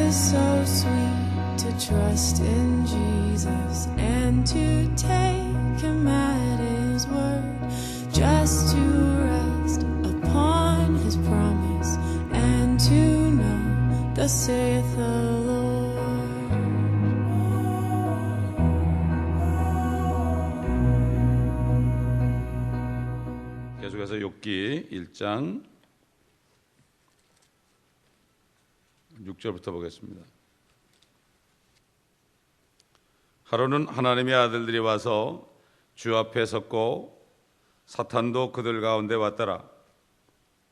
is so sweet to trust in Jesus and to take him at his word, just to rest upon his promise and to know thus saith the Lord. 계속해서 욥기 1장 6절부터 보겠습니다. 하루는 하나님의 아들들이 와서 주 앞에 섰고 사탄도 그들 가운데 왔더라.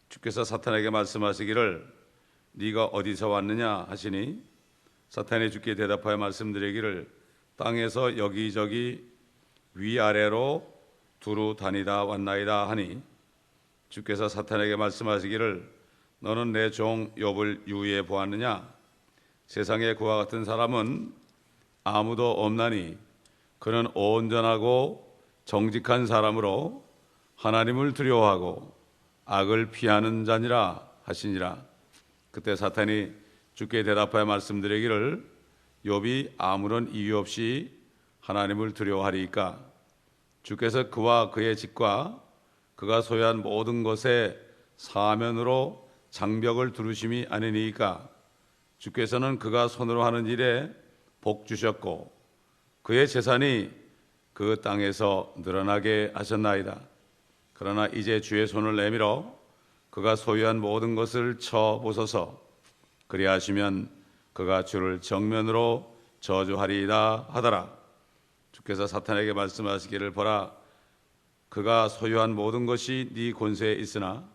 주께서 사탄에게 말씀하시기를 네가 어디서 왔느냐 하시니 사탄이 주께 대답하여 말씀드리기를 땅에서 여기저기 위아래로 두루 다니다 왔나이다 하니 주께서 사탄에게 말씀하시기를 너는 내 종 욥을 유의해 보았느냐? 세상에 그와 같은 사람은 아무도 없나니 그는 온전하고 정직한 사람으로 하나님을 두려워하고 악을 피하는 자니라 하시니라. 그때 사탄이 주께 대답하여 말씀드리기를 욥이 아무런 이유 없이 하나님을 두려워하리이까? 주께서 그와 그의 집과 그가 소유한 모든 것에 사면으로 장벽을 두르심이 아니니까? 주께서는 그가 손으로 하는 일에 복 주셨고 그의 재산이 그 땅에서 늘어나게 하셨나이다. 그러나 이제 주의 손을 내밀어 그가 소유한 모든 것을 쳐보소서. 그리하시면 그가 주를 정면으로 저주하리이다 하더라. 주께서 사탄에게 말씀하시기를 보라, 그가 소유한 모든 것이 네 권세에 있으나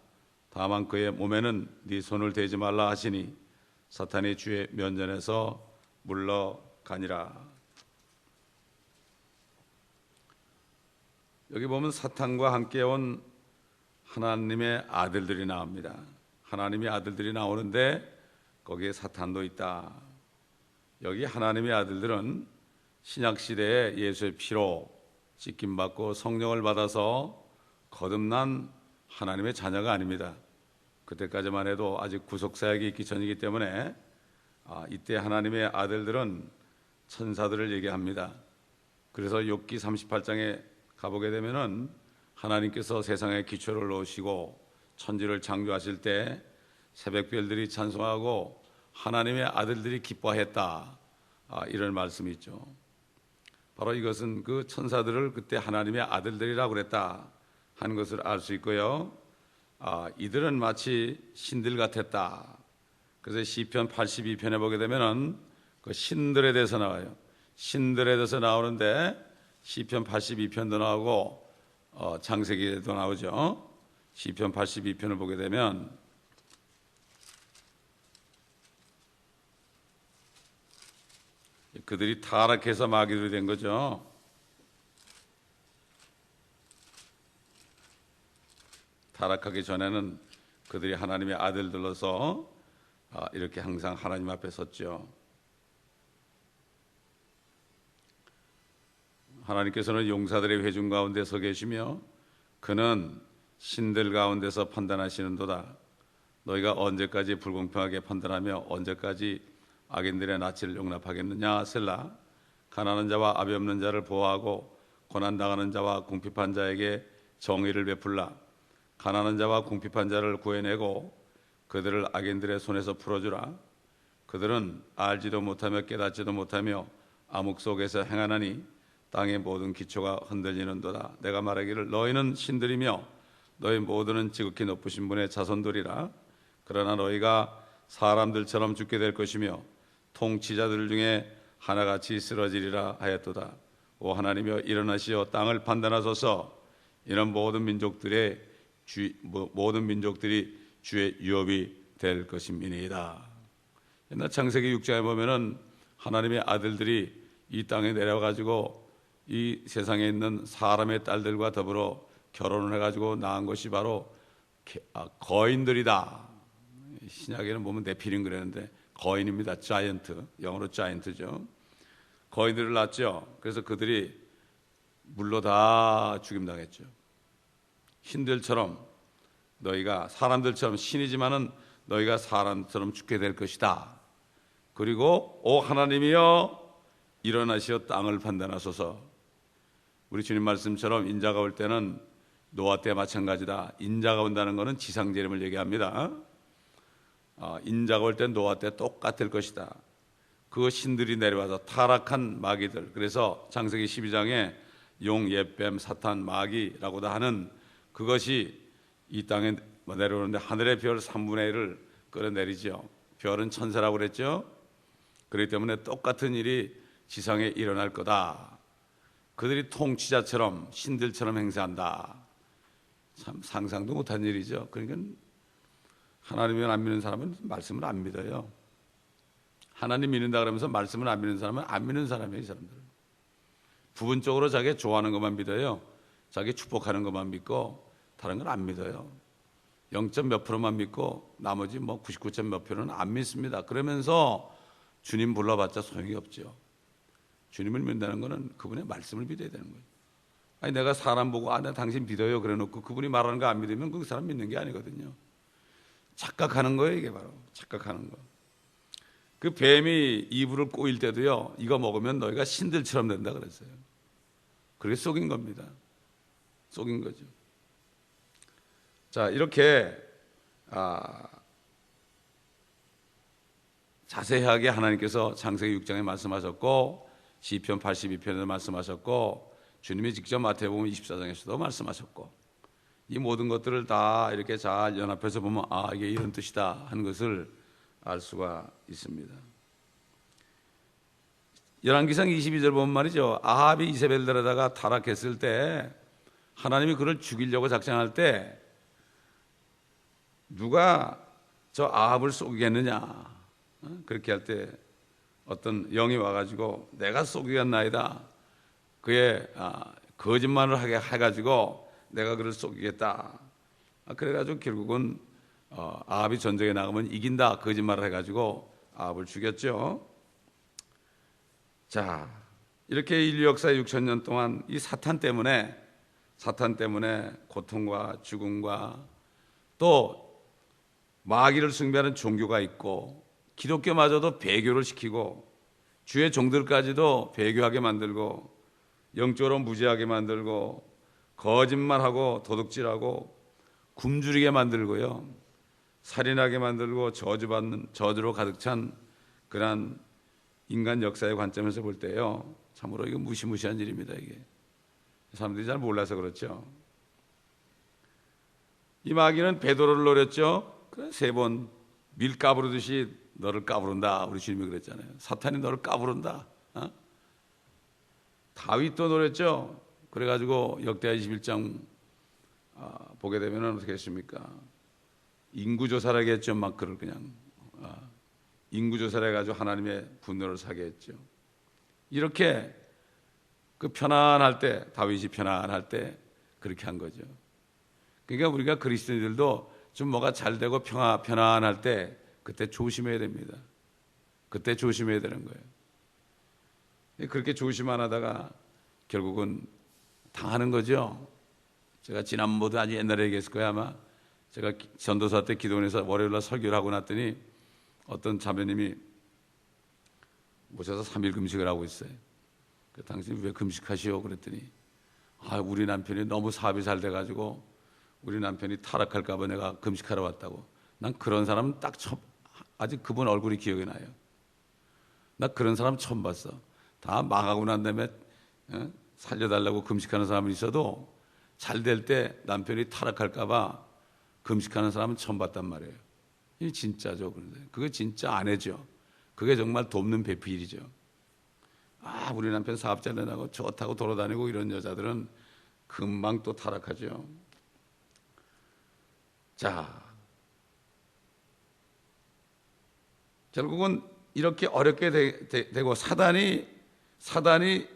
다만 그의 몸에는 네 손을 대지 말라 하시니 사탄이 주의 면전에서 물러가니라. 여기 보면 사탄과 함께 온 하나님의 아들들이 나옵니다. 하나님의 아들들이 나오는데 거기에 사탄도 있다. 여기 하나님의 아들들은 신약시대에 예수의 피로 씻김받고 성령을 받아서 거듭난 하나님의 자녀가 아닙니다. 그때까지만 해도 아직 구속사역이 있기 전이기 때문에 이때 하나님의 아들들은 천사들을 얘기합니다. 그래서 욥기 38장에 가보게 되면은 하나님께서 세상에 기초를 놓으시고 천지를 창조하실 때 새벽별들이 찬송하고 하나님의 아들들이 기뻐했다, 이런 말씀이 있죠. 바로 이것은 그 천사들을 그때 하나님의 아들들이라고 그랬다 하는 것을 알 수 있고요. 이들은 마치 신들 같았다. 그래서 시편 82편에 보게 되면은 그 신들에 대해서 나와요. 신들에 대해서 나오는데 시편 82편도 나오고 창세기에도 나오죠. 시편 82편을 보게 되면 그들이 타락해서 마귀들이 된 거죠. 타락하기 전에는 그들이 하나님의 아들들로서 이렇게 항상 하나님 앞에 섰죠. 하나님께서는 용사들의 회중 가운데 서 계시며 그는 신들 가운데서 판단하시는도다. 너희가 언제까지 불공평하게 판단하며 언제까지 악인들의 낯을 용납하겠느냐. 셀라. 가난한 자와 아비 없는 자를 보호하고 고난당하는 자와 궁핍한 자에게 정의를 베풀라. 가난한 자와 궁핍한 자를 구해내고 그들을 악인들의 손에서 풀어주라. 그들은 알지도 못하며 깨닫지도 못하며 암흑 속에서 행하나니 땅의 모든 기초가 흔들리는도다. 내가 말하기를 너희는 신들이며 너희 모두는 지극히 높으신 분의 자손들이라. 그러나 너희가 사람들처럼 죽게 될 것이며 통치자들 중에 하나같이 쓰러지리라 하였도다. 오 하나님이여 일어나시어 땅을 판단하소서. 이런 모든 민족들이 주의 유업이 될 것임이니이다. 옛날 창세기 6장에 보면은 하나님의 아들들이 이 땅에 내려가지고 이 세상에 있는 사람의 딸들과 더불어 결혼을 해가지고 낳은 것이 바로 거인들이다. 신약에는 보면 네피림 그랬는데 거인입니다. 자이언트, 영어로 자이언트죠. 거인들을 낳았죠. 그래서 그들이 물로 다 죽임당했죠. 신들처럼 너희가 사람들처럼 신이지만은 너희가 사람처럼 죽게 될 것이다. 그리고 오 하나님이여 일어나시어 땅을 판단하소서. 우리 주님 말씀처럼 인자가 올 때는 노아 때 마찬가지다. 인자가 온다는 것은 지상재림을 얘기합니다. 인자가 올 때 노아 때 똑같을 것이다. 그 신들이 내려와서 타락한 마귀들, 그래서 창세기 12장에 용, 옛뱀, 사탄, 마귀라고도 하는 그것이 이 땅에 내려오는데 하늘의 별 3분의 1을 끌어내리죠. 별은 천사라고 그랬죠. 그렇기 때문에 똑같은 일이 지상에 일어날 거다. 그들이 통치자처럼 신들처럼 행세한다. 참 상상도 못한 일이죠. 그러니까 하나님을 안 믿는 사람은 말씀을 안 믿어요. 하나님 믿는다 그러면서 말씀을 안 믿는 사람은 안 믿는 사람이에요. 이 사람들은 부분적으로 자기 좋아하는 것만 믿어요. 자기 축복하는 것만 믿고 다른 건 안 믿어요. 0. 몇 프로만 믿고 나머지 99. 몇 프로는 안 믿습니다. 그러면서 주님 불러봤자 소용이 없죠. 주님을 믿는다는 것은 그분의 말씀을 믿어야 되는 거예요. 아니 내가 사람 보고 나 당신 믿어요 그래놓고 그분이 말하는 거 안 믿으면 그 사람 믿는 게 아니거든요. 착각하는 거예요. 이게 바로 착각하는 거. 그 뱀이 이불을 꼬일 때도요, 이거 먹으면 너희가 신들처럼 된다 그랬어요. 그렇게 속인 겁니다. 속인 거죠. 자, 이렇게 자세하게 하나님께서 창세기 6장에 말씀하셨고 시편 82편에도 말씀하셨고 주님이 직접 마태복음 24장에서도 말씀하셨고 이 모든 것들을 다 이렇게 잘 연합해서 보면 이게 이런 뜻이다 하는 것을 알 수가 있습니다. 열왕기상 22절 보면 말이죠. 아합이 이세벨들에다가 타락했을 때 하나님이 그를 죽이려고 작정할 때 누가 저 아합을 속이겠느냐 그렇게 할 때 어떤 영이 와가지고 내가 속이겠나이다. 그의 거짓말을 하게 해가지고 내가 그를 속이겠다. 그래가지고 결국은 아합이 전쟁에 나가면 이긴다 거짓말을 해가지고 아합을 죽였죠. 자, 이렇게 인류 역사의 6,000년 동안 이 사탄 때문에 고통과 죽음과 또 마귀를 숭배하는 종교가 있고 기독교마저도 배교를 시키고 주의 종들까지도 배교하게 만들고 영적으로 무지하게 만들고 거짓말하고 도둑질하고 굶주리게 만들고요, 살인하게 만들고 저주로 가득 찬 그러한 인간 역사의 관점에서 볼 때요, 참으로 이거 무시무시한 일입니다. 이게 사람들이 잘 몰라서 그렇죠. 이 마귀는 베드로를 노렸죠. 3번 밀 까부르듯이 너를 까부른다. 우리 주님이 그랬잖아요. 사탄이 너를 까부른다. 다윗도 노렸죠. 그래가지고 역대하 21장 보게 되면 어떻게 했습니까? 인구조사를 하게 했죠. 막 그를 그냥 인구조사를 해가지고 하나님의 분노를 사게 했죠. 이렇게 그 편안할 때, 다윗이 편안할 때 그렇게 한 거죠. 그러니까 우리가 그리스도인들도 좀 뭐가 잘 되고 편안할 때 그때 조심해야 됩니다. 그때 조심해야 되는 거예요. 그렇게 조심 안 하다가 결국은 당하는 거죠. 제가 지난번도 아주 옛날에 얘기했을 거예요. 아마 제가 전도사 때 기도원에서 월요일날 설교를 하고 났더니 어떤 자매님이 오셔서 3일 금식을 하고 있어요. 당신 왜 금식하시오? 그랬더니 우리 남편이 너무 사업이 잘 돼가지고 우리 남편이 타락할까 봐 내가 금식하러 왔다고. 난 그런 사람은 아직 그분 얼굴이 기억이 나요. 나 그런 사람 처음 봤어. 다 망하고 난 다음에 살려달라고 금식하는 사람은 있어도 잘 될 때 남편이 타락할까 봐 금식하는 사람은 처음 봤단 말이에요. 이게 진짜죠. 그런데 그게 진짜 아내죠. 그게 정말 돕는 배필이죠. 우리 남편 사업 잘 나고 좋다고 돌아다니고 이런 여자들은 금방 또 타락하죠. 자, 결국은 이렇게 어렵게 되고 사단이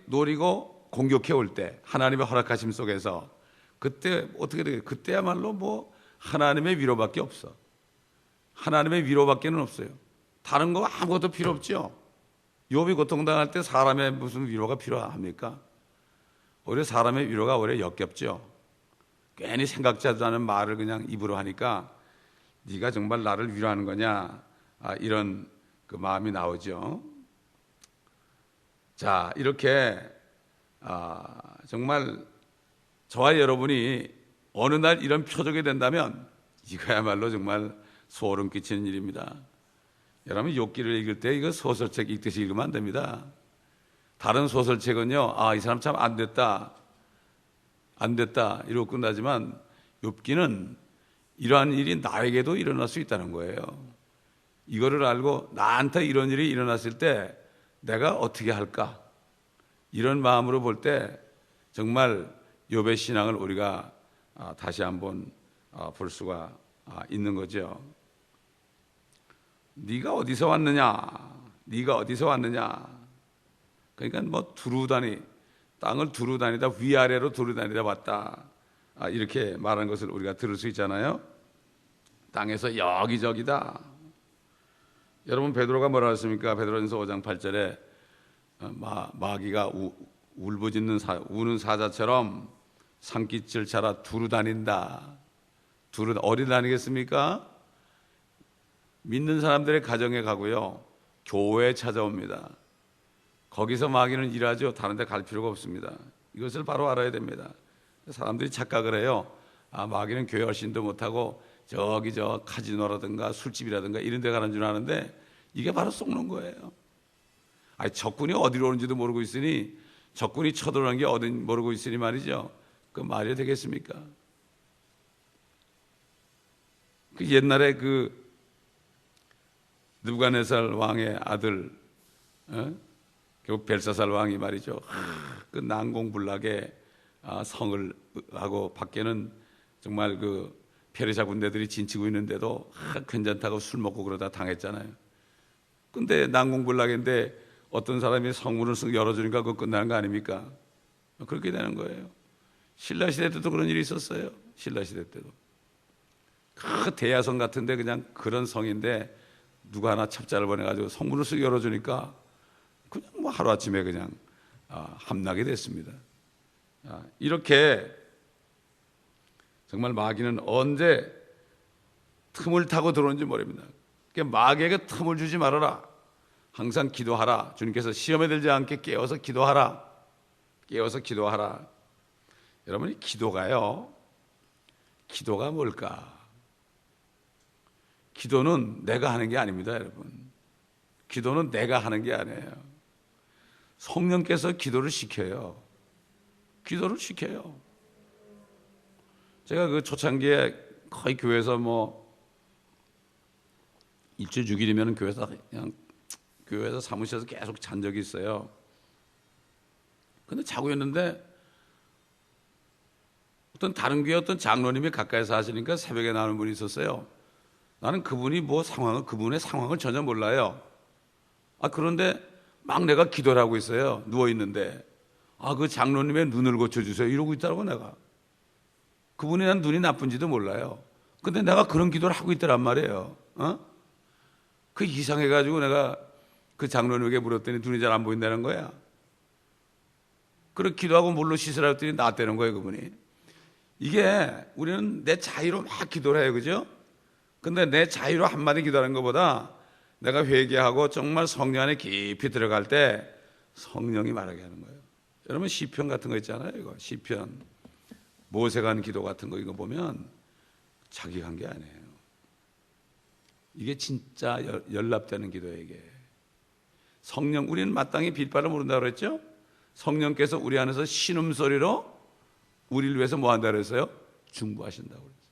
노리고 공격해 올 때 하나님의 허락하심 속에서 그때 어떻게 돼요? 그때야말로 하나님의 위로밖에 없어. 하나님의 위로밖에는 없어요. 다른 거 아무것도 필요 없죠. 욥이 고통당할 때 사람의 무슨 위로가 필요합니까? 오히려 사람의 위로가 오히려 역겹죠. 괜히 생각지도 않은 말을 그냥 입으로 하니까 네가 정말 나를 위로하는 거냐, 이런 그 마음이 나오죠. 자, 이렇게 정말 저와 여러분이 어느 날 이런 표적이 된다면 이거야말로 정말 소름 끼치는 일입니다. 여러분 욥기를 읽을 때 이거 소설책 읽듯이 읽으면 안 됩니다. 다른 소설책은요, 이 사람 참 안 됐다 이러고 끝나지만 욥기는 이러한 일이 나에게도 일어날 수 있다는 거예요. 이거를 알고 나한테 이런 일이 일어났을 때 내가 어떻게 할까? 이런 마음으로 볼 때 정말 욥의 신앙을 우리가 다시 한번 볼 수가 있는 거죠. 네가 어디서 왔느냐? 네가 어디서 왔느냐? 그러니까 뭐 땅을 두루 다니다 위아래로 두루 다니다 왔다. 이렇게 말하는 것을 우리가 들을 수 있잖아요. 땅에서 여기저기다. 여러분 베드로가 뭐라 했습니까? 베드로전서 5장 8절에 마귀가 울부짖는 우는 사자처럼 산깃을 찾아 두루 다닌다. 어디 다니겠습니까? 믿는 사람들의 가정에 가고요, 교회에 찾아옵니다. 거기서 마귀는 일하죠. 다른 데 갈 필요가 없습니다. 이것을 바로 알아야 됩니다. 사람들이 착각을 해요. 마귀는 교회 얼씬도 못하고 저기 카지노라든가 술집이라든가 이런 데 가는 줄 아는데 이게 바로 속는 거예요. 적군이 어디로 오는지도 모르고 있으니, 적군이 쳐들어오는 게 어딘지 모르고 있으니 말이죠. 그 말이 되겠습니까? 그 옛날에 그 느부갓네살 왕의 아들, 결국 벨사살 왕이 말이죠. 그 난공불락의 성을 하고 밖에는 정말 그 페르시아 군대들이 진치고 있는데도 괜찮다고 술 먹고 그러다 당했잖아요. 근데 난공불락인데 어떤 사람이 성문을 쓱 열어주니까 그거 끝나는 거 아닙니까? 그렇게 되는 거예요. 신라시대 때도 그런 일이 있었어요. 신라시대 때도. 그 대야성 같은데 그냥 그런 성인데 누가 하나 첩자를 보내가지고 성문을 쓱 열어주니까 그냥 뭐 하루아침에 그냥 함나게 됐습니다. 이렇게 정말 마귀는 언제 틈을 타고 들어오는지 모릅니다. 그러니까 마귀에게 틈을 주지 말아라. 항상 기도하라. 주님께서 시험에 들지 않게 깨워서 기도하라. 깨워서 기도하라. 여러분이 기도가 뭘까? 기도는 내가 하는 게 아닙니다, 여러분. 기도는 내가 하는 게 아니에요. 성령께서 기도를 시켜요. 기도를 시켜요. 제가 그 초창기에 거의 교회에서 뭐 일주일 6일이면 교회에서 사무실에서 계속 잔 적이 있어요. 근데 자고 있는데 어떤 다른 교회 어떤 장로님이 가까이서 하시니까 새벽에 나오는 분이 있었어요. 나는 그분이 그분의 상황을 전혀 몰라요. 그런데 막 내가 기도를 하고 있어요. 누워있는데. 그 장로님의 눈을 고쳐주세요. 이러고 있더라고, 내가. 그분이 난 눈이 나쁜지도 몰라요. 근데 내가 그런 기도를 하고 있더란 말이에요. 그 이상해가지고 내가 그 장로님에게 물었더니 눈이 잘 안 보인다는 거야. 그렇게 기도하고 물로 씻으라 했더니 낫다는 거예요, 그분이. 이게 우리는 내 자유로 막 기도를 해요, 그죠? 근데 내 자유로 한마디 기도하는 것보다 내가 회개하고 정말 성령 안에 깊이 들어갈 때 성령이 말하게 하는 거예요. 여러분 시편 같은 거 있잖아요. 이거 시편 모세가 한 기도 같은 거 이거 보면 자기가 한 게 아니에요. 이게 진짜 연락되는 기도예요. 이게 성령, 우리는 마땅히 빛발을 모른다고 그랬죠. 성령께서 우리 안에서 신음소리로 우리를 위해서 뭐 한다고 그랬어요? 중보하신다고 그랬어요.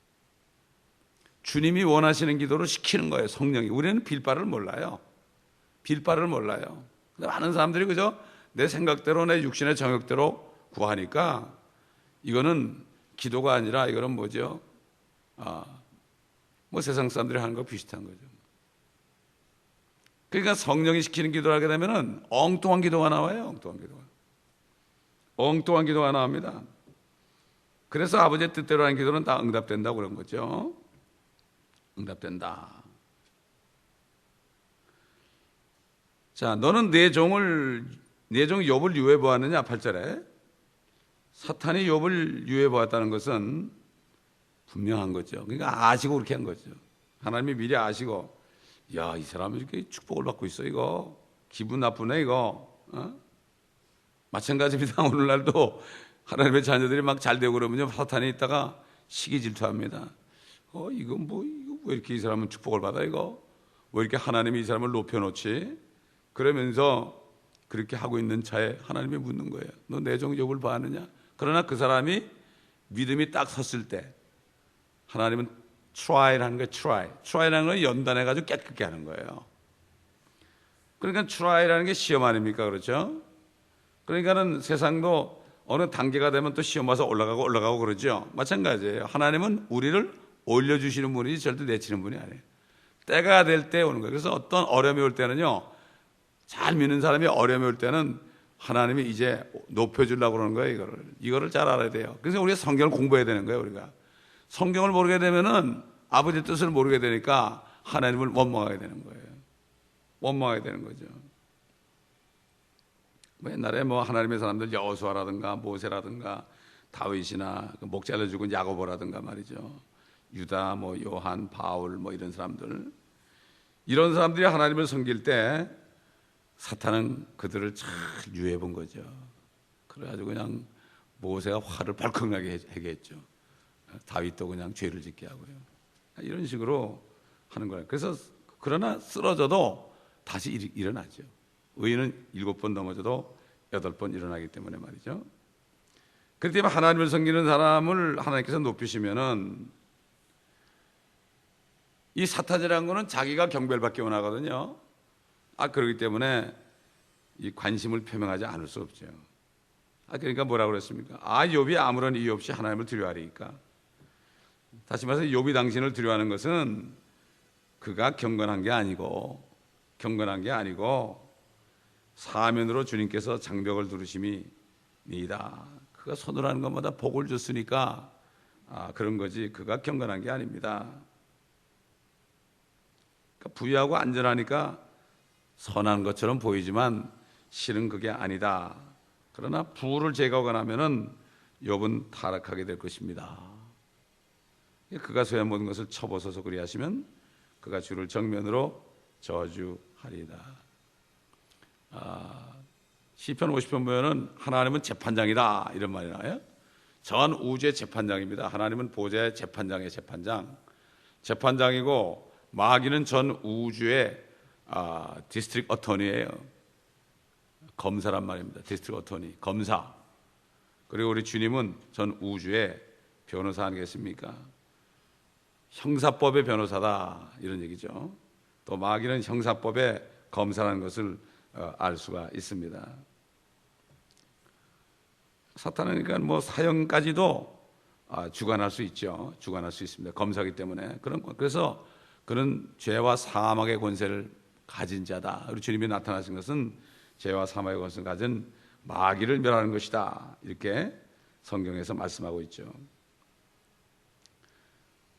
주님이 원하시는 기도를 시키는 거예요. 성령이. 우리는 빌바를 몰라요. 빌바를 몰라요. 근데 많은 사람들이 그저 내 생각대로 내 육신의 정욕대로 구하니까 이거는 기도가 아니라 이거는 뭐죠? 뭐 세상 사람들이 하는 거 비슷한 거죠. 그러니까 성령이 시키는 기도를 하게 되면은 엉뚱한 기도가 나와요. 엉뚱한 기도가 나옵니다. 그래서 아버지의 뜻대로 하는 기도는 다 응답된다고 그런 거죠. 응답된다. 자, 너는 내 종 욥을 유해 보았느냐? 8절에 사탄이 욥을 유해 보았다는 것은 분명한 거죠. 그러니까 아시고 그렇게 한 거죠. 하나님이 미리 아시고 야, 이 사람이 이렇게 축복을 받고 있어, 이거 기분 나쁘네, 이거. 마찬가지입니다. 오늘날도 하나님의 자녀들이 막 잘 되고 그러면요, 사탄이 있다가 시기 질투합니다. 이거 왜 이렇게 이 사람은 축복을 받아, 이거? 왜 이렇게 하나님이 이 사람을 높여놓지? 그러면서 그렇게 하고 있는 차에 하나님이 묻는 거예요. 너 내 종 욥을 봐하느냐? 그러나 그 사람이 믿음이 딱 섰을 때 하나님은 try라는 거예요. try라는 건 연단해가지고 깨끗게 하는 거예요. 그러니까 try라는 게 시험 아닙니까? 그렇죠? 그러니까는 세상도 어느 단계가 되면 또 시험 와서 올라가고 그러죠. 마찬가지예요. 하나님은 우리를 올려주시는 분이지 절대 내치는 분이 아니에요. 때가 될 때 오는 거예요. 그래서 어떤 어려움이 올 때는요, 잘 믿는 사람이 어려움이 올 때는 하나님이 이제 높여주려고 그러는 거예요. 이거를 잘 알아야 돼요. 그래서 우리가 성경을 공부해야 되는 거예요. 우리가 성경을 모르게 되면은 아버지 뜻을 모르게 되니까 하나님을 원망하게 되는 거예요. 원망하게 되는 거죠. 옛날에 하나님의 사람들 여호수아라든가 모세라든가 다윗이나 목 잘라 죽은 야고보라든가 말이죠. 유다, 요한, 바울 이런 사람들, 이런 사람들이 하나님을 섬길 때 사탄은 그들을 잘 유해해 본 거죠. 그래가지고 그냥 모세가 화를 벌컥나게 하게 했죠. 다윗도 그냥 죄를 짓게 하고요. 이런 식으로 하는 거예요. 그래서 그러나 쓰러져도 다시 일어나죠. 의인은 7번 넘어져도 8번 일어나기 때문에 말이죠. 그렇기 때문에 하나님을 섬기는 사람을 하나님께서 높이시면은 이 사탄이라는 거는 자기가 경배받기 원하거든요. 그렇기 때문에 이 관심을 표명하지 않을 수 없죠. 그러니까 뭐라고 그랬습니까? 욥이 아무런 이유 없이 하나님을 두려워하리니까. 다시 말해서 욥이 당신을 두려워하는 것은 그가 경건한 게 아니고 사면으로 주님께서 장벽을 두르심이니이다. 그가 손으로 하는 것마다 복을 줬으니까 그런 거지, 그가 경건한 게 아닙니다. 그러니까 부유하고 안전하니까 선한 것처럼 보이지만 실은 그게 아니다. 그러나 부를 제거하고 나면은 욥은 타락하게 될 것입니다. 그가 소유한 모든 것을 쳐벗어서 그리하시면 그가 주를 정면으로 저주하리이다. 시편 50편 보면은 하나님은 재판장이다 이런 말이 나와요. 전 우주의 재판장입니다. 하나님은 보좌의 재판장의 재판장이고 마귀는 전 우주의 디스트릭 어터니예요. 검사란 말입니다. 디스트릭 어터니, 검사. 그리고 우리 주님은 전 우주의 변호사 아니겠습니까? 형사법의 변호사다 이런 얘기죠. 또 마귀는 형사법의 검사라는 것을 알 수가 있습니다. 사탄은 그러니까 사형까지도 주관할 수 있죠. 주관할 수 있습니다. 검사이기 때문에. 그래서 그는 죄와 사망의 권세를 가진 자다. 우리 주님이 나타나신 것은 죄와 사망의 권세를 가진 마귀를 멸하는 것이다. 이렇게 성경에서 말씀하고 있죠.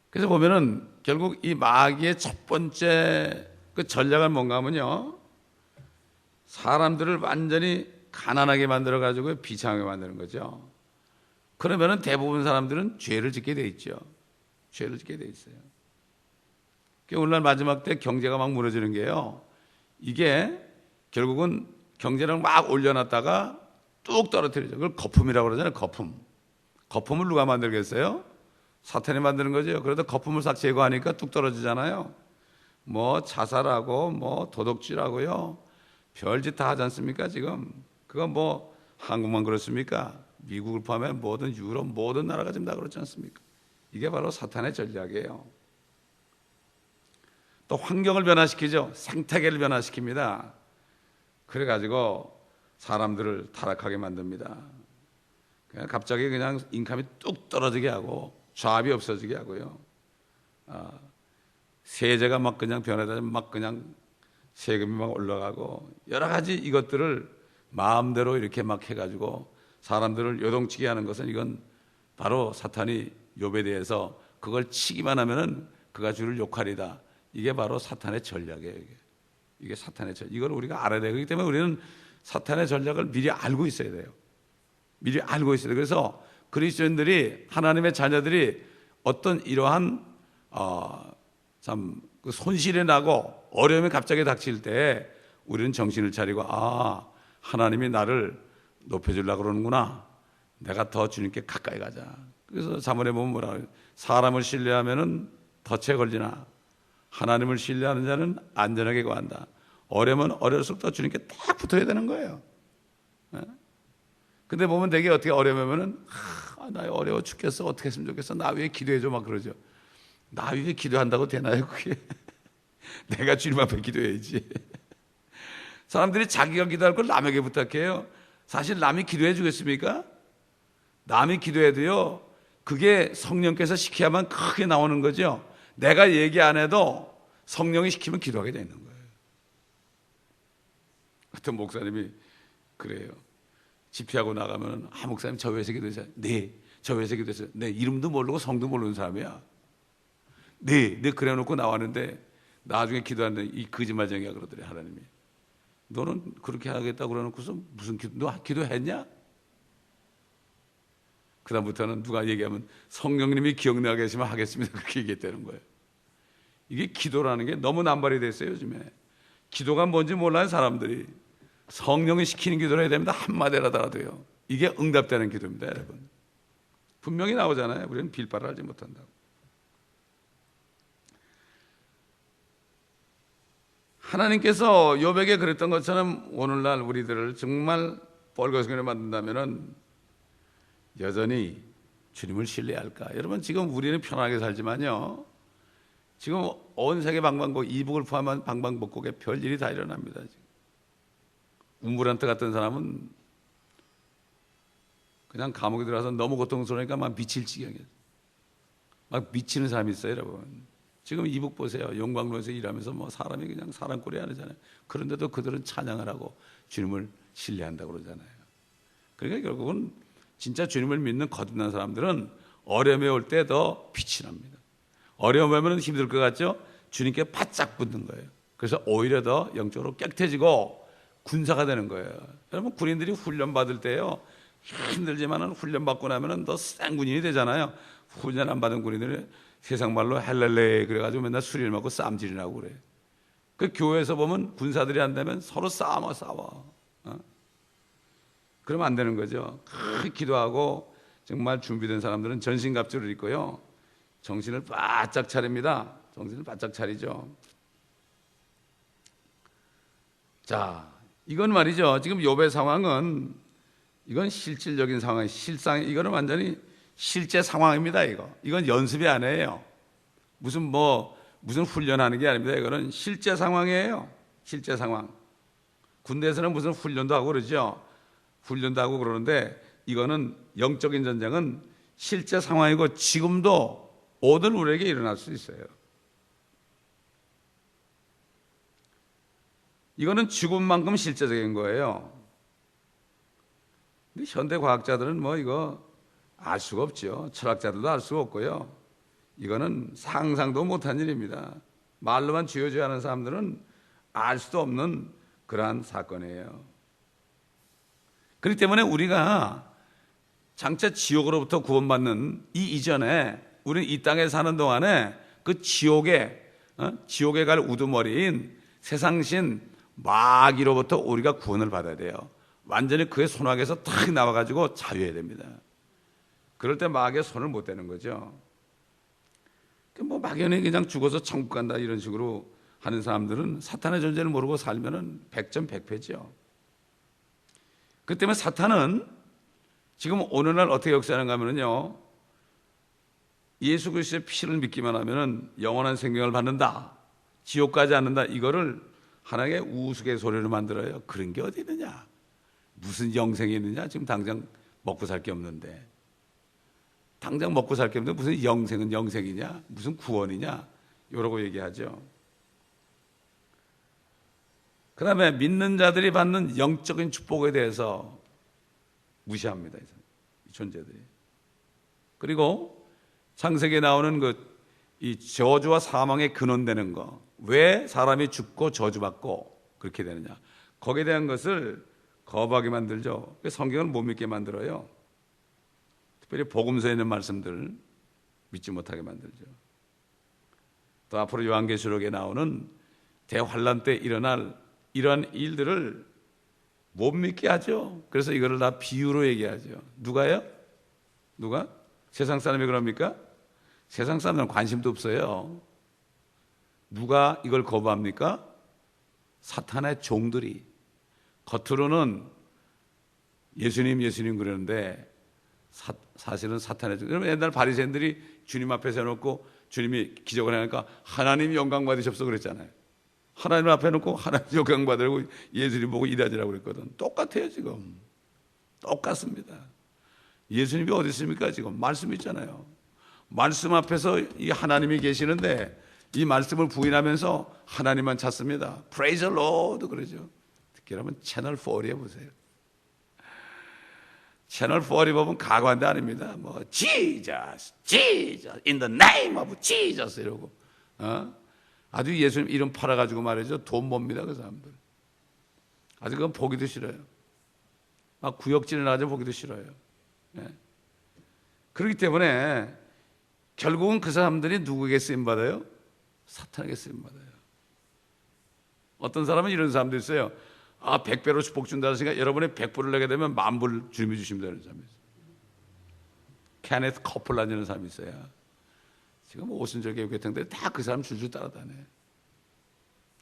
그래서 보면은 결국 이 마귀의 첫 번째 그 전략은 뭔가 하면요, 사람들을 완전히 가난하게 만들어 가지고 비참하게 만드는 거죠. 그러면은 대부분 사람들은 죄를 짓게 돼 있죠. 죄를 짓게 돼 있어요. 오늘날 마지막 때 경제가 막 무너지는 게요, 이게 결국은 경제를 막 올려놨다가 뚝 떨어뜨리죠. 그걸 거품이라고 그러잖아요. 거품을 누가 만들겠어요? 사탄이 만드는 거죠. 그래도 거품을 싹 제거하니까 뚝 떨어지잖아요. 자살하고 도덕질하고요, 별짓 다 하지 않습니까? 지금 그건 한국만 그렇습니까? 미국을 포함해 모든 유럽 모든 나라가 지금 다 그렇지 않습니까? 이게 바로 사탄의 전략이에요. 또 환경을 변화시키죠. 생태계를 변화시킵니다. 그래가지고 사람들을 타락하게 만듭니다. 갑자기 그냥 인컴이 뚝 떨어지게 하고 조합이 없어지게 하고요. 세제가 막 그냥 변하다 막 그냥 세금이 막 올라가고 여러 가지 이것들을 마음대로 이렇게 막 해가지고 사람들을 요동치게 하는 것은 이건 바로 사탄이 욥에 대해서 그걸 치기만 하면은 그가 주를 욕하리다. 이게 바로 사탄의 전략이에요. 이게 사탄의 전략. 이걸 우리가 알아야 돼요. 그렇기 때문에 우리는 사탄의 전략을 미리 알고 있어야 돼요. 미리 알고 있어야 돼요. 그래서 그리스도인들이, 하나님의 자녀들이 어떤 이러한 참 손실이 나고 어려움이 갑자기 닥칠 때 우리는 정신을 차리고 하나님이 나를 높여주려고 그러는구나. 내가 더 주님께 가까이 가자. 그래서 자문에 보면 뭐라 그래요? 사람을 신뢰하면은 덫에 걸리나 하나님을 신뢰하는 자는 안전하게 거한다. 어려면 어려울수록 더 주님께 딱 붙어야 되는 거예요. 근데 보면 되게 어떻게 어려우면은 나 어려워 죽겠어. 어떻게 했으면 좋겠어. 나 위해 기도해줘. 막 그러죠. 나 위해 기도한다고 되나요? 그게 내가 주님 앞에 기도해야지. 사람들이 자기가 기도할 걸 남에게 부탁해요. 사실 남이 기도해 주겠습니까? 남이 기도해도요, 그게 성령께서 시켜야만 크게 나오는 거죠. 내가 얘기 안 해도 성령이 시키면 기도하게 되는 거예요. 어떤 목사님이 그래요. 집회하고 나가면 목사님 저 회사 기도했어요. 네, 저 회사 기도했어요. 네, 이름도 모르고 성도 모르는 사람이야. 네, 그래 놓고 나왔는데 나중에 기도하는데 이 거짓말쟁이야 그러더래. 하나님이 너는 그렇게 하겠다고 그러놓고서 무슨 너 기도했냐? 그 다음부터는 누가 얘기하면 성령님이 기억나게 하시면 하겠습니다. 그렇게 얘기했다는 거예요. 이게 기도라는 게 너무 남발이 됐어요. 요즘에 기도가 뭔지 몰라요. 사람들이 성령이 시키는 기도를 해야 됩니다. 한마디라도요. 이게 응답되는 기도입니다. 여러분 분명히 나오잖아요. 우리는 빌바를 알지 못한다고. 하나님께서 욥에게 그랬던 것처럼 오늘날 우리들을 정말 뻘거스게 만든다면은 여전히 주님을 신뢰할까? 여러분 지금 우리는 편하게 살지만요. 지금 온 세계 방방곡 이북을 포함한 방방곡곡에 별일이 다 일어납니다. 지금. 움브란트 같은 사람은 그냥 감옥에 들어가서 너무 고통스러우니까 막 미칠 지경이에요. 막 미치는 사람이 있어요, 여러분. 지금 이북 보세요. 용광로에서 일하면서 뭐 사람이 그냥 사람 꼴이 아니잖아요. 그런데도 그들은 찬양을 하고 주님을 신뢰한다고 그러잖아요. 그러니까 결국은 진짜 주님을 믿는 거듭난 사람들은 어려움이 올 때 더 빛이 납니다. 어려움이 오면 힘들 것 같죠? 주님께 바짝 붙는 거예요. 그래서 오히려 더 영적으로 깨끗해지고 군사가 되는 거예요. 여러분 군인들이 훈련 받을 때요 힘들지만은 훈련 받고 나면은 더 센 군인이 되잖아요. 훈련 안 받은 군인들이 세상 말로 헬렐레 그래가지고 맨날 술을 먹고 쌈질이나고 그래. 그 교회에서 보면 군사들이 안 되면 서로 싸워. 그러면 안 되는 거죠. 크게 기도하고 정말 준비된 사람들은 전신갑주를 입고요. 정신을 바짝 차립니다. 정신을 바짝 차리죠. 자, 이건 말이죠. 지금 욥의 상황은 이건 실질적인 상황, 이거는 완전히 실제 상황입니다. 이건 연습이 아니에요. 무슨 훈련하는 게 아닙니다. 이거는 실제 상황이에요. 실제 상황. 군대에서는 무슨 훈련도 하고 그러죠. 훈련도 하고 그러는데 이거는 영적인 전쟁은 실제 상황이고 지금도 모든 우리에게 일어날 수 있어요. 이거는 죽음만큼 실제적인 거예요. 근데 현대 과학자들은 이거 알 수가 없죠. 철학자들도 알 수가 없고요. 이거는 상상도 못한 일입니다. 말로만 쥐어줘야 하는 사람들은 알 수도 없는 그러한 사건이에요. 그렇기 때문에 우리가 장차 지옥으로부터 구원받는 이 이전에 우리는 이 땅에 사는 동안에 그 지옥에 갈 우두머리인 세상신 마귀로부터 우리가 구원을 받아야 돼요. 완전히 그의 손아귀에서 탁 나와가지고 자유해야 됩니다. 그럴 때 마귀의 손을 못 대는 거죠. 막연히 그냥 죽어서 천국 간다 이런 식으로 하는 사람들은 사탄의 존재를 모르고 살면은 백전백패죠. 그 때문에 사탄은 지금 오늘날 어떻게 역사하는가 하면요. 예수 그리스도의 피를 믿기만 하면은 영원한 생명을 받는다. 지옥 가지 않는다. 이거를 하나의 우스갯소리로 만들어요. 그런 게 어디 있느냐? 무슨 영생이 있느냐? 지금 당장 먹고 살 게 없는데. 당장 먹고 살 게 없는데 무슨 영생은 영생이냐? 무슨 구원이냐? 이러고 얘기하죠. 그 다음에 믿는 자들이 받는 영적인 축복에 대해서 무시합니다. 이 존재들이. 그리고 창세기에 나오는 이 저주와 사망의 근원되는 거. 왜 사람이 죽고 저주받고 그렇게 되느냐. 거기에 대한 것을 거부하게 만들죠. 성경을 못 믿게 만들어요. 특별히 복음서에 있는 말씀들 믿지 못하게 만들죠. 또 앞으로 요한계시록에 나오는 대환란 때 일어날 이러한 일들을 못 믿게 하죠. 그래서 이거를 다 비유로 얘기하죠. 누가요? 누가? 세상 사람이 그럽니까? 세상 사람들은 관심도 없어요. 누가 이걸 거부합니까? 사탄의 종들이. 겉으로는 예수님 그러는데 사실은 사탄의 종. 여러분 옛날 바리새인들이 주님 앞에 세워놓고 주님이 기적을 하니까 하나님 영광 받으십시오 그랬잖아요. 하나님 앞에 놓고 하나님 영광 받으라고 예수님 보고 일하지라고 그랬거든. 똑같아요 지금. 똑같습니다. 예수님이 어디 있습니까 지금? 말씀 있잖아요. 말씀 앞에서 이 하나님이 계시는데 이 말씀을 부인하면서 하나님만 찾습니다. Praise the Lord 그러죠. 특히 여러분 채널 4에 보세요. 채널 4에 보면 가관대 아닙니다. 뭐 Jesus, Jesus, in the name of Jesus 이러고 아주 예수님 이름 팔아가지고 말이죠. 돈 봅니다 그 사람들. 아주 그건 보기도 싫어요. 막 구역질을 나가지고 보기도 싫어요. 네. 그렇기 때문에 결국은 그 사람들이 누구에게 쓰임받아요? 사탄에게 쓰임받아요. 어떤 사람은 이런 사람도 있어요. 100배로 축복 준다 하시니까 여러분이 100불을 내게 되면 10,000불 주님이 주십니다 이런 사람이 있어요. 케네스 커플라는 사람이 있어요. 지금 오순절 교회통들 다 그 사람 줄줄 따라다녀.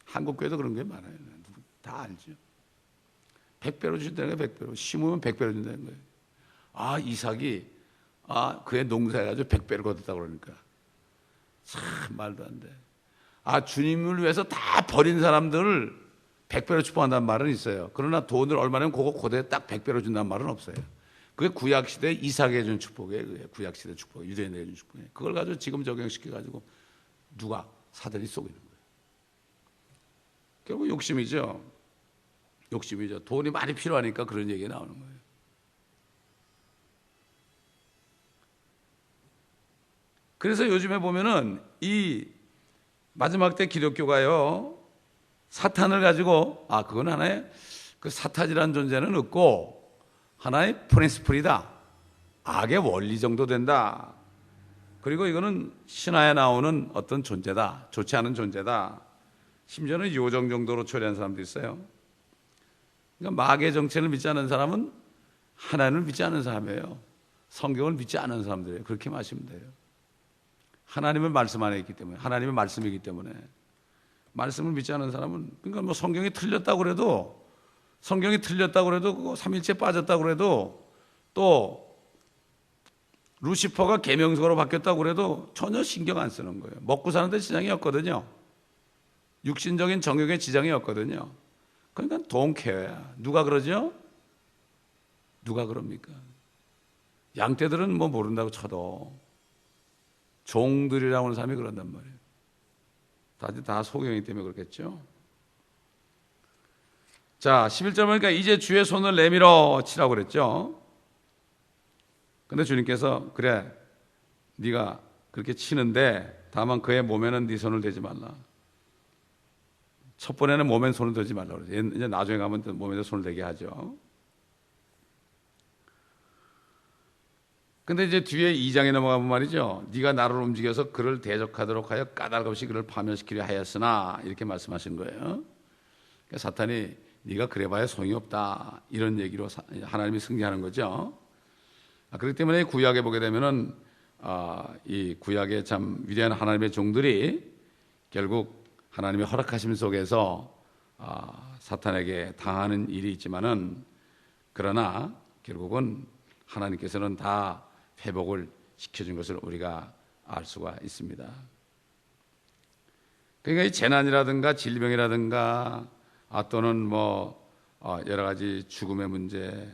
한국 교회도 그런 게 많아요. 다 알죠. 100배로 준다는 거예요. 100배로 심으면 100배로 준다는 거예요. 이삭이 그의 농사해가지고 100배를 거뒀다고 그러니까 참 말도 안 돼. 주님을 위해서 다 버린 사람들을 100배로 축복한다는 말은 있어요. 그러나 돈을 얼마냐면 그거 고대에 딱 100배로 준다는 말은 없어요. 그게 구약시대 이삭에 준 축복이에요. 그게 구약시대 축복, 유대인에게 준 축복이에요. 그걸 가지고 지금 적용시켜가지고 누가 사들이 속이는 거예요. 결국 욕심이죠. 욕심이죠. 돈이 많이 필요하니까 그런 얘기가 나오는 거예요. 그래서 요즘에 보면은 이 마지막 때 기독교가요, 사탄을 가지고, 그건 하나의 그 사탄이라는 존재는 없고, 하나의 프린스플이다. 악의 원리 정도 된다. 그리고 이거는 신화에 나오는 어떤 존재다. 좋지 않은 존재다. 심지어는 요정 정도로 처리한 사람도 있어요. 그러니까 마귀의 정체를 믿지 않는 사람은 하나님을 믿지 않는 사람이에요. 성경을 믿지 않는 사람들이에요. 그렇게 마시면 돼요. 하나님의 말씀 안에 있기 때문에, 하나님의 말씀이기 때문에 말씀을 믿지 않는 사람은, 그러니까 뭐 성경이 틀렸다고 그래도, 그거 삼일째 빠졌다고 그래도, 또 루시퍼가 계명석으로 바뀌었다고 그래도 전혀 신경 안 쓰는 거예요. 먹고 사는데 지장이 없거든요. 육신적인 정욕에 지장이 없거든요. 그러니까 don't care. 누가 그러죠? 누가 그럽니까? 양떼들은 뭐 모른다고 쳐도 종들이라고 하는 사람이 그런단 말이에요. 다 소경이기 때문에 그렇겠죠. 자, 11절 보니까 이제 주의 손을 내밀어 치라고 그랬죠. 근데 주님께서 그래, 네가 그렇게 치는데 다만 그의 몸에는 네 손을 대지 말라. 첫 번에는 몸에 손을 대지 말라고 그랬죠. 이제 나중에 가면 몸에다 손을 대게 하죠. 근데 이제 뒤에 2장에 넘어가면 말이죠. 네가 나를 움직여서 그를 대적하도록 하여 까닭없이 그를 파멸시키려 하였으나 이렇게 말씀하신 거예요. 그러니까 사탄이 네가 그래봐야 소용이 없다 이런 얘기로 하나님이 승리하는 거죠. 그렇기 때문에 구약에 보게 되면은 이 구약의 참 위대한 하나님의 종들이 결국 하나님의 허락하심 속에서 사탄에게 당하는 일이 있지만은 그러나 결국은 하나님께서는 다 회복을 시켜준 것을 우리가 알 수가 있습니다. 그러니까 이 재난이라든가 질병이라든가 또는 뭐 여러 가지 죽음의 문제,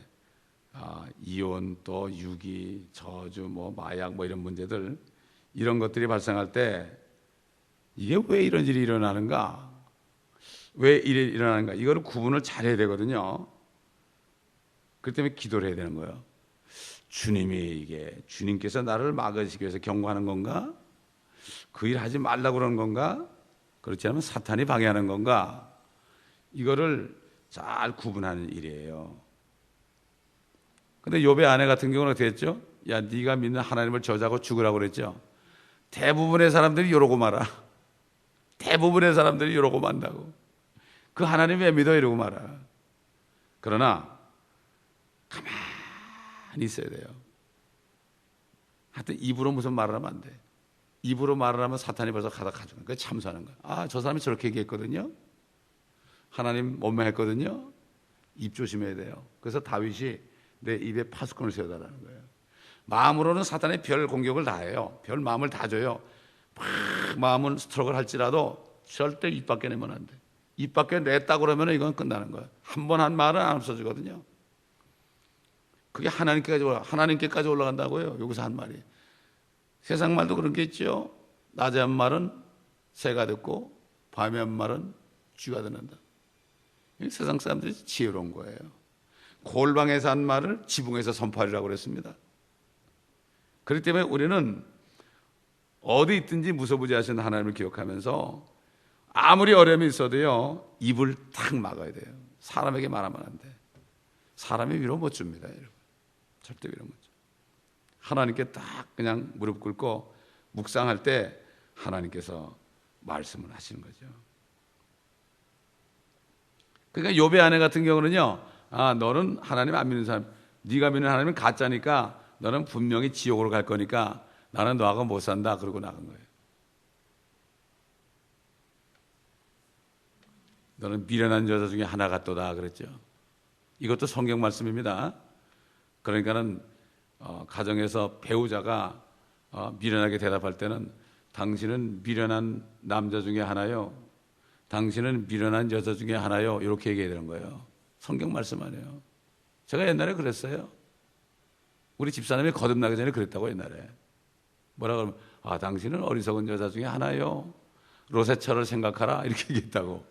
이혼 또 유기, 저주, 뭐 마약 뭐 이런 문제들 이런 것들이 발생할 때 이게 왜 이런 일이 일어나는가? 왜 일이 일어나는가? 이거를 구분을 잘해야 되거든요. 그렇기 때문에 기도를 해야 되는 거예요. 주님께서 나를 막으시기 위해서 경고하는 건가? 그 일 하지 말라고 그러는 건가? 그렇지 않으면 사탄이 방해하는 건가? 이거를 잘 구분하는 일이에요. 근데 욥의 아내 같은 경우는 어떻게 했죠? 야, 네가 믿는 하나님을 저주하고 죽으라고 그랬죠? 대부분의 사람들이 이러고 말아. 대부분의 사람들이 이러고 만다고. 그 하나님 왜 믿어? 이러고 말아. 그러나 가만히 있어야 돼요. 하여튼 입으로 무슨 말을 하면 안 돼. 입으로 말을 하면 사탄이 벌써 가져가는 거야. 참수하는 거야. 아, 저 사람이 저렇게 얘기했거든요. 하나님 원망했거든요. 입 조심해야 돼요. 그래서 다윗이 내 입에 파수꾼을 세워달라는 거예요. 마음으로는 사탄의 별 공격을 다 해요. 별 마음을 다 줘요. 막 마음은 스트로크를 할지라도 절대 입 밖에 내면 안 돼. 입 밖에 냈다 그러면 이건 끝나는 거예요. 한 번 한 말은 안 없어지거든요. 그게 하나님께까지 올라간다고요. 여기서 한 말이. 세상 말도 그런 게 있죠. 낮에 한 말은 새가 듣고 밤에 한 말은 쥐가 듣는다. 세상 사람들이 지혜로운 거예요. 골방에서 한 말을 지붕에서 선포하리라고 그랬습니다. 그렇기 때문에 우리는 어디 있든지 무소부지하신 하나님을 기억하면서 아무리 어려움이 있어도요, 입을 탁 막아야 돼요. 사람에게 말하면 안 돼. 사람이 위로 못 줍니다, 여러분. 절대 위로 못 줘. 하나님께 딱 그냥 무릎 꿇고 묵상할 때 하나님께서 말씀을 하시는 거죠. 그러니까 욥의 아내 같은 경우는요, 아, 너는 하나님 안 믿는 사람, 네가 믿는 하나님은 가짜니까 너는 분명히 지옥으로 갈 거니까 나는 너하고 못 산다. 그러고 나간 거예요. 너는 미련한 여자 중에 하나 같도다 그랬죠. 이것도 성경 말씀입니다. 그러니까는 가정에서 배우자가 미련하게 대답할 때는 당신은 미련한 남자 중에 하나요, 당신은 미련한 여자 중에 하나요, 이렇게 얘기해야 되는 거예요. 성경 말씀 아니에요. 제가 옛날에 그랬어요. 우리 집사람이 거듭나기 전에 그랬다고. 옛날에 뭐라 그러면, 아, 당신은 어리석은 여자 중에 하나요, 로세처를 생각하라, 이렇게 얘기했다고.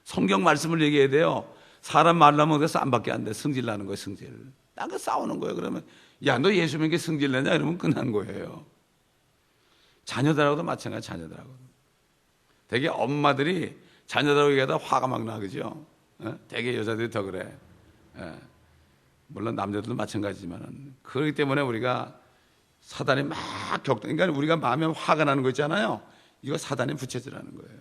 성경 말씀을 얘기해야 돼요. 사람 말라면 그래서 쌈밖에 안 돼. 승질 나는 거예요. 승질. 나가 싸우는 거예요. 그러면 야, 너 예수 믿는 게 승질 내냐? 이러면 끝난 거예요. 자녀들하고도 마찬가지. 자녀들하고도 되게 엄마들이 자녀들하고 얘기하다 화가 막 나, 그죠? 되게 여자들이 더 그래. 물론 남자들도 마찬가지지만, 그렇기 때문에 우리가 사단이 막 그러니까 우리가 마음에 화가 나는 거 있잖아요. 이거 사단이 부채질하는 거예요.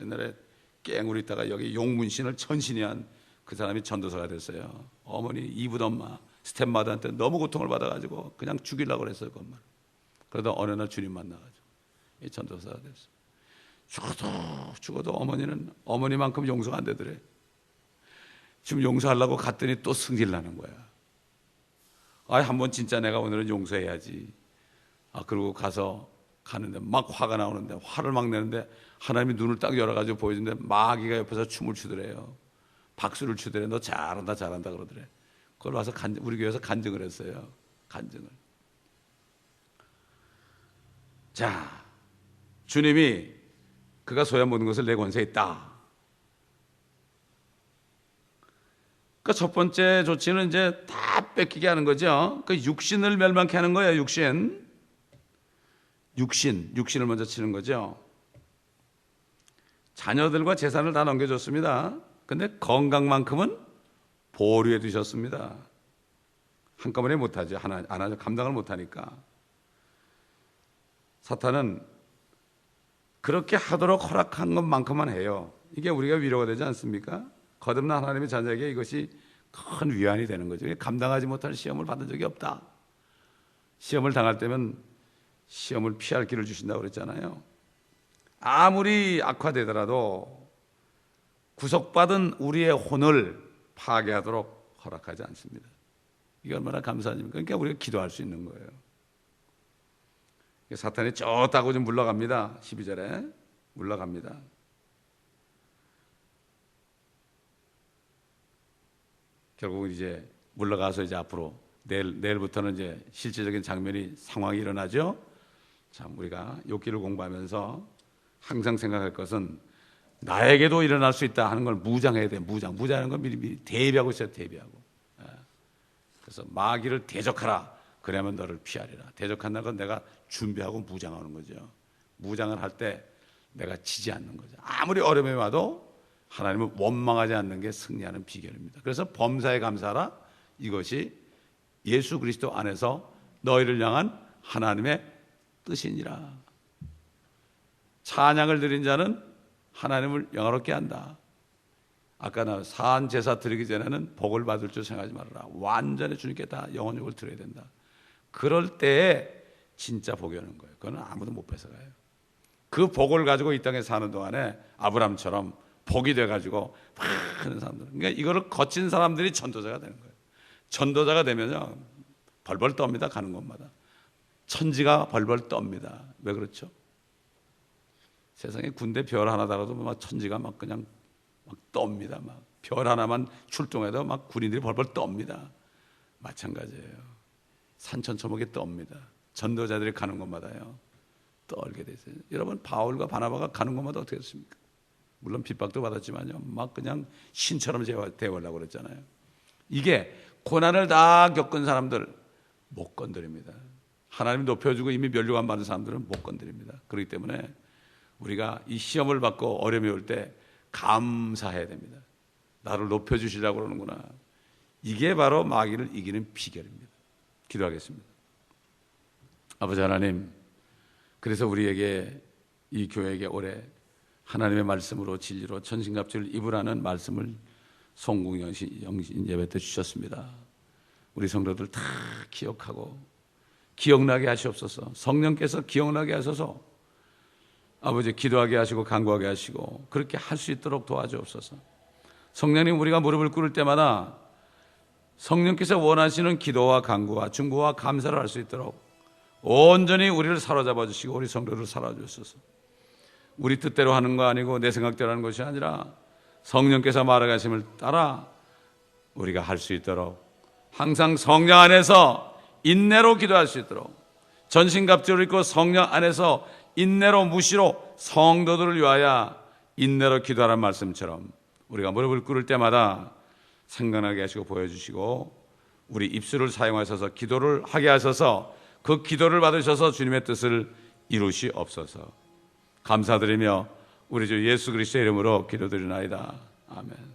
옛날에 깽으로 있다가 여기 용문신을 천신이 한 그 사람이 전도사가 됐어요. 어머니 이붓 엄마 스텝마더한테 너무 고통을 받아가지고 그냥 죽이려고 그랬어요. 그것만. 그러다 어느 날 주님 만나가지고 이 전도사가 됐어요. 죽어도 어머니는 어머니만큼 용서가 안 되더래. 지금 용서하려고 갔더니 또 승질 나는 거야. 아, 한번 진짜 내가 오늘은 용서해야지. 아, 그러고 가는데 막 화가 나오는데, 화를 막 내는데 하나님이 눈을 딱 열어가지고 보여주는데 마귀가 옆에서 춤을 추더래요. 박수를 추더래. 너 잘한다 잘한다 그러더래. 그걸 와서 우리 교회에서 간증을 했어요. 간증을. 자, 주님이 그가 소유한 모든 것을 내 권세에 있다. 그러니까 첫 번째 조치는 이제 다 뺏기게 하는 거죠. 그 육신을 멸망케 하는 거예요. 육신을 먼저 치는 거죠. 자녀들과 재산을 다 넘겨줬습니다. 근데 건강만큼은 보류해 두셨습니다. 한꺼번에 못하죠. 안 하죠. 감당을 못하니까. 사탄은 그렇게 하도록 허락한 것만큼만 해요. 이게 우리가 위로가 되지 않습니까? 거듭난 하나님의 자녀에게 이것이 큰 위안이 되는 거죠. 감당하지 못할 시험을 받은 적이 없다. 시험을 당할 때면 시험을 피할 길을 주신다고 그랬잖아요. 아무리 악화되더라도 구속받은 우리의 혼을 파괴하도록 허락하지 않습니다. 이게 얼마나 감사합니까? 그러니까 우리가 기도할 수 있는 거예요. 사탄이 쩌다고 좀 물러갑니다. 12절에 물러갑니다. 결국은 이제 물러가서 이제 앞으로 내일부터는 이제 실제적인 상황이 일어나죠. 참, 우리가 욥기를 공부하면서 항상 생각할 것은 나에게도 일어날 수 있다 하는 걸 무장해야 돼. 무장하는 건 미리 대비하고 있어요. 대비하고. 그래서 마귀를 대적하라. 그러면 너를 피하리라. 대적한다는 건 내가 준비하고 무장하는 거죠. 무장을 할 때 내가 지지 않는 거죠. 아무리 어려움이 와도 하나님을 원망하지 않는 게 승리하는 비결입니다. 그래서 범사에 감사하라. 이것이 예수 그리스도 안에서 너희를 향한 하나님의 뜻이니라. 찬양을 드린 자는 하나님을 영화롭게 한다. 아까 나 사한 제사 드리기 전에는 복을 받을 줄 생각하지 말아라. 완전히 주님께 다 영혼육을 드려야 된다. 그럴 때에 진짜 복이 오는 거예요. 그건 아무도 못 뺏어가요. 그 복을 가지고 이 땅에 사는 동안에 아브람처럼 복이 돼가지고 막 하는 사람들. 그러니까 이거를 거친 사람들이 전도자가 되는 거예요. 전도자가 되면요 벌벌 떱니다. 가는 곳마다 천지가 벌벌 떱니다. 왜 그렇죠? 세상에 군대 별 하나 달아도 막 천지가 막 그냥 막 떱니다. 막 별 하나만 출동해도 막 군인들이 벌벌 떱니다. 마찬가지예요. 산천초목이 떱니다. 전도자들이 가는 곳마다요 떨게 되세요. 여러분 바울과 바나바가 가는 곳마다 어떻게 했습니까? 물론 핍박도 받았지만요 막 그냥 신처럼 대우하려고 그랬잖아요. 이게 고난을 다 겪은 사람들 못 건드립니다. 하나님이 높여주고 이미 면류관 받은 사람들은 못 건드립니다. 그렇기 때문에 우리가 이 시험을 받고 어려움이 올 때 감사해야 됩니다. 나를 높여주시려고 그러는구나. 이게 바로 마귀를 이기는 비결입니다. 기도하겠습니다. 아버지 하나님, 그래서 우리에게 이 교회에게 올해 하나님의 말씀으로 진리로 천신갑주를 입으라는 말씀을 송궁영신 예배 때 주셨습니다. 우리 성도들 다 기억하고 기억나게 하시옵소서. 성령께서 기억나게 하셔서 아버지 기도하게 하시고 간구하게 하시고 그렇게 할 수 있도록 도와주옵소서. 성령님, 우리가 무릎을 꿇을 때마다 성령께서 원하시는 기도와 간구와 중보와 감사를 할 수 있도록 온전히 우리를 사로잡아 주시고 우리 성도를 살아주셔서 우리 뜻대로 하는 거 아니고 내 생각대로 하는 것이 아니라 성령께서 말하심을 따라 우리가 할 수 있도록 항상 성령 안에서 인내로 기도할 수 있도록 전신갑주를 입고 성령 안에서 인내로 무시로 성도들을 위하여 인내로 기도하라는 말씀처럼 우리가 무릎을 꿇을 때마다 생각나게 하시고 보여주시고 우리 입술을 사용하셔서 기도를 하게 하셔서 그 기도를 받으셔서 주님의 뜻을 이루시옵소서. 감사드리며 우리 주 예수 그리스도의 이름으로 기도드리나이다. 아멘.